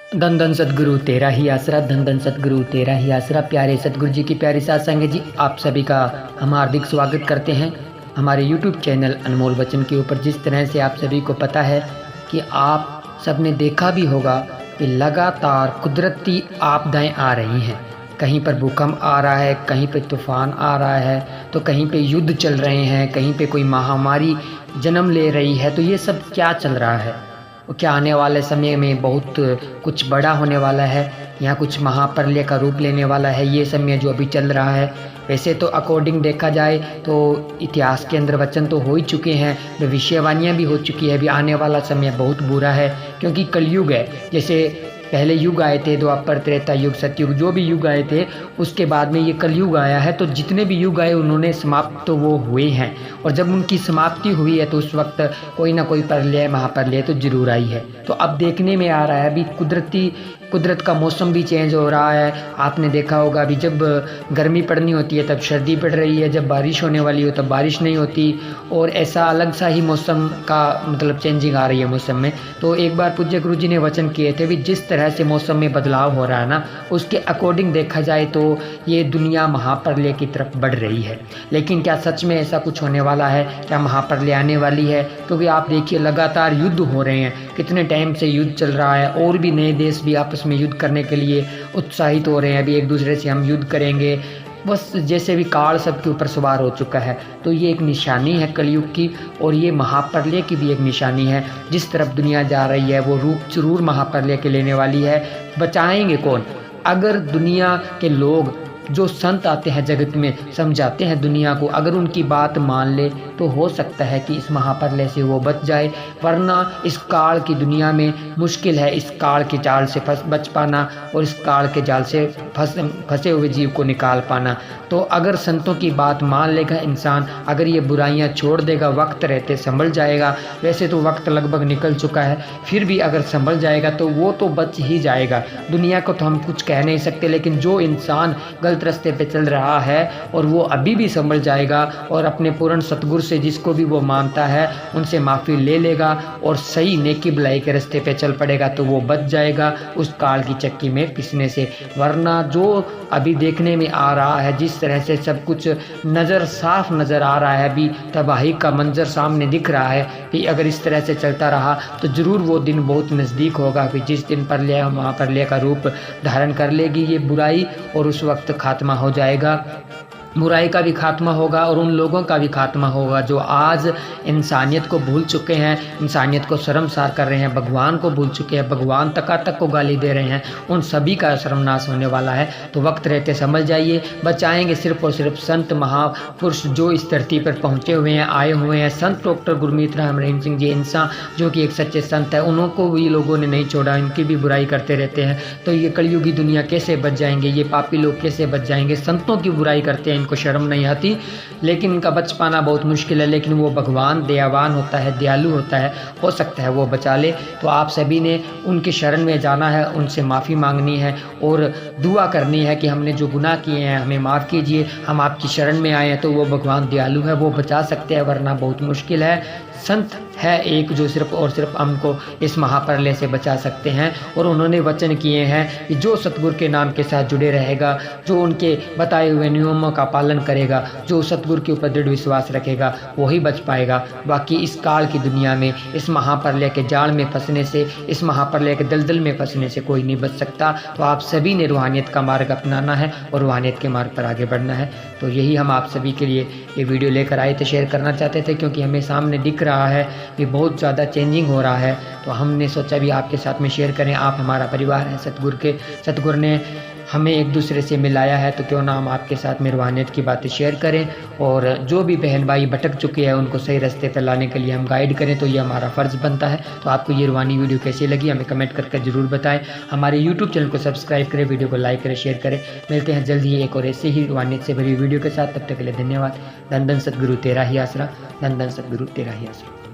धन धन सतगुरु तेरा ही आसरा, धन धन सतगुरु तेरा ही आसरा। प्यारे सतगुरु जी की प्यारी साथ संगत जी, आप सभी का हम हार्दिक स्वागत करते हैं हमारे YouTube चैनल अनमोल वचन के ऊपर। जिस तरह से आप सभी को पता है कि आप सबने देखा भी होगा कि लगातार कुदरती आपदाएं आ रही हैं। कहीं पर भूकंप आ रहा है, कहीं पे तूफान आ रहा है, तो कहीं पे युद्ध चल रहे हैं, कहीं पे कोई महामारी जन्म ले रही है। तो ये सब क्या चल रहा है? क्या आने वाले समय में बहुत कुछ बड़ा होने वाला है या कुछ महाप्रलय का रूप लेने वाला है, ये समय जो अभी चल रहा है। वैसे तो अकॉर्डिंग देखा जाए तो इतिहास के अंदर वचन तो हो ही चुके हैं, भविष्यवाणियाँ भी हो चुकी है। अभी आने वाला समय बहुत बुरा है क्योंकि कलयुग है। जैसे पहले युग आए थे, द्वापर, त्रेता युग, सतयुग, जो भी युग आए थे, उसके बाद में ये कलयुग आया है। तो जितने भी युग आए उन्होंने समाप्त तो वो हुए हैं, और जब उनकी समाप्ति हुई है तो उस वक्त कोई ना कोई प्रलय, महाप्रलय तो जरूर आई है। तो अब देखने में आ रहा है, अभी कुदरत का मौसम भी चेंज हो रहा है। आपने देखा होगा अभी जब गर्मी पड़नी होती है तब सर्दी पड़ रही है, जब बारिश होने वाली हो तब बारिश नहीं होती, और ऐसा अलग सा ही मौसम का मतलब चेंजिंग आ रही है मौसम में। तो एक बार पूज्य गुरु जी ने वचन किए थे भी जिस तरह से मौसम में बदलाव हो रहा है ना, उसके अकॉर्डिंग देखा जाए तो ये दुनिया महाप्रलय की तरफ बढ़ रही है। लेकिन क्या सच में ऐसा कुछ होने वाला है? क्या महाप्रलय आने वाली है? क्योंकि आप देखिए लगातार युद्ध हो रहे हैं, कितने टाइम से युद्ध चल रहा है, और भी नए देश भी आपस में युद्ध करने के लिए उत्साहित हो रहे हैं। अभी एक दूसरे से हम युद्ध करेंगे, बस जैसे भी काल सबके ऊपर सवार हो चुका है। तो ये एक निशानी है कलयुग की, और ये महाप्रलय की भी एक निशानी है। जिस तरफ दुनिया जा रही है वो रूप जरूर महाप्रलय के लेने वाली है। बचाएंगे कौन? अगर दुनिया के लोग, जो संत आते हैं जगत में, समझाते हैं दुनिया को, अगर उनकी बात मान ले तो हो सकता है कि इस महाप्रलय से वो बच जाए। वरना इस काल की दुनिया में मुश्किल है इस काल के जाल से बच पाना, और इस काल के जाल से फंसे हुए जीव को निकाल पाना। तो अगर संतों की बात मान लेगा इंसान, अगर ये बुराइयां छोड़ देगा, वक्त रहते संभल जाएगा। वैसे तो वक्त लगभग निकल चुका है, फिर भी अगर संभल जाएगा तो वो तो बच ही जाएगा। दुनिया को तो हम कुछ कह नहीं सकते, लेकिन जो इंसान गलत रास्ते पे चल रहा है और वो अभी भी संभल जाएगा, और अपने पूर्ण सतगुरु से जिसको भी वो मानता है उनसे माफ़ी ले लेगा और सही नेकी भलाई के रास्ते पे चल पड़ेगा, तो वो बच जाएगा उस काल की चक्की में पिसने से। वरना जो अभी देखने में आ रहा है, जिस तरह से सब कुछ साफ नज़र आ रहा है, अभी तबाही का मंजर सामने दिख रहा है कि अगर इस तरह से चलता रहा तो ज़रूर वो दिन बहुत नज़दीक होगा कि जिस दिन प्रलय, महाप्रलय का रूप धारण कर लेगी ये बुराई, और उस वक्त खात्मा हो जाएगा। बुराई का भी खात्मा होगा और उन लोगों का भी खात्मा होगा जो आज इंसानियत को भूल चुके हैं, इंसानियत को शर्मसार कर रहे हैं, भगवान को भूल चुके हैं, भगवान तक को गाली दे रहे हैं। उन सभी का शर्मनाश होने वाला है। तो वक्त रहते समझ जाइए। बचाएंगे सिर्फ और सिर्फ संत महापुरुष जो इस धरती पर पहुँचे हुए हैं, आए हुए हैं। संत डॉक्टर गुरमीत राम रहीम सिंह जी इंसान जो कि एक सच्चे संत है, उनको भी लोगों ने नहीं छोड़ा, इनकी भी बुराई करते रहते हैं। तो ये कलयुगी दुनिया कैसे बच जाएंगे? ये पापी लोग कैसे बच जाएंगे? संतों की बुराई करते हैं, इनको शर्म नहीं आती, लेकिन इनका बच पाना बहुत मुश्किल है। लेकिन वो भगवान दयावान होता है, दयालु होता है, हो सकता है वो बचा ले। तो आप सभी ने उनके शरण में जाना है, उनसे माफ़ी मांगनी है और दुआ करनी है कि हमने जो गुनाह किए हैं हमें माफ़ कीजिए, हम आपकी शरण में आए हैं। तो वो भगवान दयालु है, वो बचा सकते हैं, वरना बहुत मुश्किल है। संत है एक जो सिर्फ और सिर्फ हमको इस महाप्रलय से बचा सकते हैं, और उन्होंने वचन किए हैं कि जो सतगुरु के नाम के साथ जुड़े रहेगा, जो उनके बताए हुए नियमों का पालन करेगा, जो सतगुरु के ऊपर दृढ़ विश्वास रखेगा, वही बच पाएगा। बाकी इस काल की दुनिया में इस महाप्रलय के जाल में फंसने से, इस महाप्रलय के दलदल में फंसने से कोई नहीं बच सकता। तो आप सभी ने रूहानियत का मार्ग अपनाना है और रूहानियत के मार्ग पर आगे बढ़ना है। तो यही हम आप सभी के लिए ये वीडियो लेकर आए थे, शेयर करना चाहते थे, क्योंकि हमें सामने दिख रहा है कि बहुत ज़्यादा चेंजिंग हो रहा है। तो हमने सोचा भी आपके साथ में शेयर करें। आप हमारा परिवार हैं, सतगुरु ने हमें एक दूसरे से मिलाया है, तो क्यों ना हम आपके साथ में रूहानियत की बातें शेयर करें, और जो भी बहन भाई भटक चुके हैं उनको सही रास्ते पर लाने के लिए हम गाइड करें। तो ये हमारा फ़र्ज़ बनता है। तो आपको ये रूहानी वीडियो कैसी लगी हमें कमेंट करके ज़रूर बताएं। हमारे YouTube चैनल को सब्सक्राइब करें, वीडियो को लाइक करें, शेयर करें। मिलते हैं जल्द ही एक और ऐसे ही रूहानियत से भरी वीडियो के साथ। तब तक के लिए धन्यवाद। धन धन सतगुरु तेरा ही आसरा, धन धन सतगुरु तेरा ही आसरा।